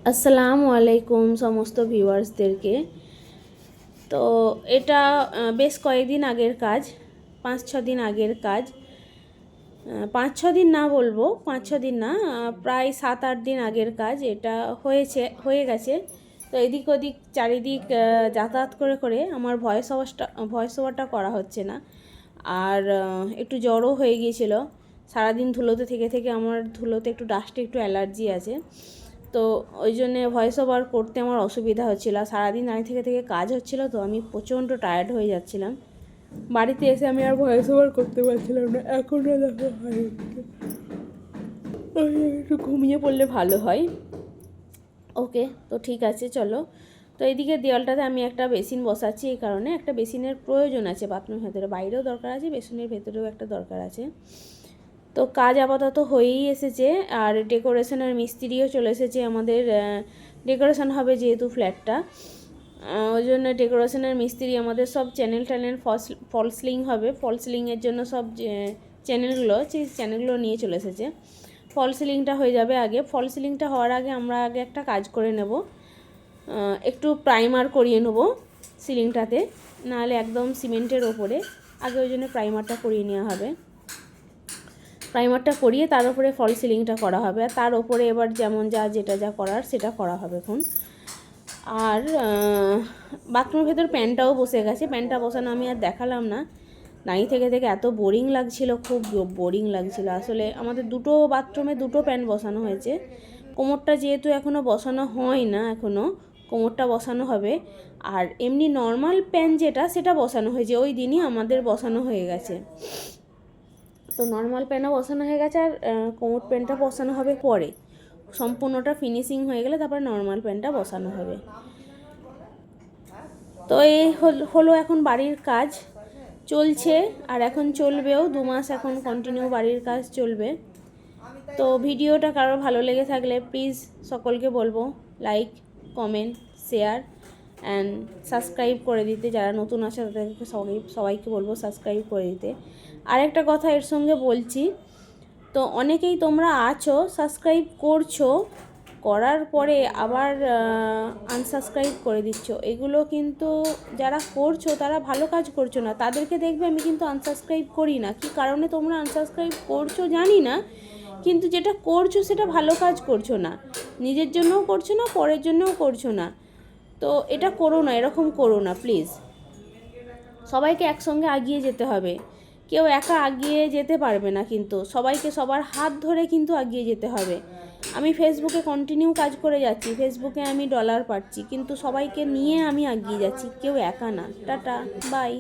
আসসালামু আলাইকুম সমস্ত ভিউয়ার্সদেরকে। তো এটা বেশ কয়েকদিন আগের কাজ, 5-6 দিন আগের কাজ। 5-6 দিন না বলবো, 5-6 দিন না, প্রায় 7-8 দিন আগের কাজ। এটা হয়ে গেছে। তো এদিক ওদিক চারিদিক যাতায়াত করে করে আমার ভয়েস ওভারটা করা হচ্ছে না। আর একটু জ্বরও হয়ে গিয়েছিল। সারাদিন ধুলোতে থেকে থেকে আমার ধুলোতে একটু ডাস্টে একটু অ্যালার্জি আছে। তো ওই জন্যে ভয়েস ওভার করতে আমার অসুবিধা হচ্ছিলো। সারাদিন দাঁড়িয়ে থেকে থেকে কাজ হচ্ছিলো, তো আমি প্রচণ্ড টায়ার্ড হয়ে যাচ্ছিলাম। বাড়িতে এসে আমি আর ভয়েস ওভার করতে পারছিলাম না। এখনও দেখো একটু ঘুমিয়ে পড়লে ভালো হয়। ওকে, তো ঠিক আছে, চলো। তো এইদিকে দেওয়ালটাতে আমি একটা বেসিন বসাচ্ছি, এই কারণে একটা বেসিনের প্রয়োজন আছে বাথরুমের ভেতরে। বাইরেও দরকার আছে, বেসিনের ভেতরেও একটা দরকার আছে। তো কাজ আপাতত হয়েই এসেছে, আর ডেকোরেশনের মিস্ত্রিও চলে এসেছে। আমাদের ডেকোরেশন হবে যেহেতু ফ্ল্যাটটা, ওই জন্য ডেকোরেশনের মিস্ত্রি আমাদের সব চ্যানেল ফল সিলিং হবে। ফল সিলিংয়ের জন্য সব চ্যানেলগুলো নিয়ে চলে এসেছে। ফল সিলিংটা হয়ে যাবে আগে। ফল সিলিংটা হওয়ার আগে আমরা আগে একটা কাজ করে নেব, একটু প্রাইমার করিয়ে নেব সিলিংটাতে, নাহলে একদম সিমেন্টের ওপরে। আগে ওই জন্য প্রাইমারটা করিয়ে নেওয়া হবে। প্রাইমারটা করিয়ে তার উপরে ফল সিলিংটা করা হবে, আর তার উপরে এবার যেমন যা করার সেটা করা হবে এখন। আর বাথরুমের ভেতর প্যানটাও বসে গেছে। প্যানটা বসানো আমি আর দেখালাম না, দাঁড়িয়ে থেকে থেকে এত বোরিং লাগছিল, খুব বোরিং লাগছিল আসলে। আমাদের দুটো বাথরুমে দুটো প্যান বসানো হয়েছে। কোমরটা যেহেতু এখনও বসানো হয় না, এখনও কোমরটা বসানো হবে। আর এমনি নর্মাল প্যান সেটা বসানো হয়েছে, ওই দিনই আমাদের বসানো হয়ে গেছে। তো নর্মাল প্যানও বসানো হয়ে গেছে, আর কোমর প্যানটা বসানো হবে পরে। সম্পূর্ণটা ফিনিশিং হয়ে গেলে তারপরে নর্মাল প্যানটা বসানো হবে। তো এই হলো এখন বাড়ির কাজ চলছে, আর এখন চলবেও 2 মাস এখন কন্টিনিউ বাড়ির কাজ চলবে। তো ভিডিওটা কারো ভালো লেগে থাকলে প্লিজ সকলকে বলবো like, comment, share and subscribe করে দিতে। যারা নতুন আছে তাদেরকে সবাইকে বলবো সাবস্ক্রাইব করে দিতে। আরেকটা কথা এর সঙ্গে বলছি, তো অনেকেই তোমরা আছো সাবস্ক্রাইব করছো, করার পরে আবার আনসাবস্ক্রাইব করে দিচ্ছ। এগুলো কিন্তু যারা করছো তারা ভালো কাজ করছো না, তাদেরকে দেখবে আমি কিন্তু আনসাবস্ক্রাইব করি না। কী কারণে তোমরা আনসাবস্ক্রাইব করছো জানি না, কিন্তু যেটা করছো সেটা ভালো কাজ করছো না, নিজের জন্যও করছো না, পরের জন্যও করছো না। তো এটা করো না, এরকম করো না প্লিজ। সবাইকে একসঙ্গে এগিয়ে যেতে হবে, কেউ একা এগিয়ে যেতে পারবে না, কিন্তু সবাইকে সবার হাত ধরে কিন্তু এগিয়ে যেতে হবে। আমি ফেসবুকে কন্টিনিউ কাজ করে যাচ্ছি, ফেসবুকে আমি ডলার পাচ্ছি, কিন্তু সবাইকে নিয়ে আমি এগিয়ে যাচ্ছি, কেউ একা না। Tata, by.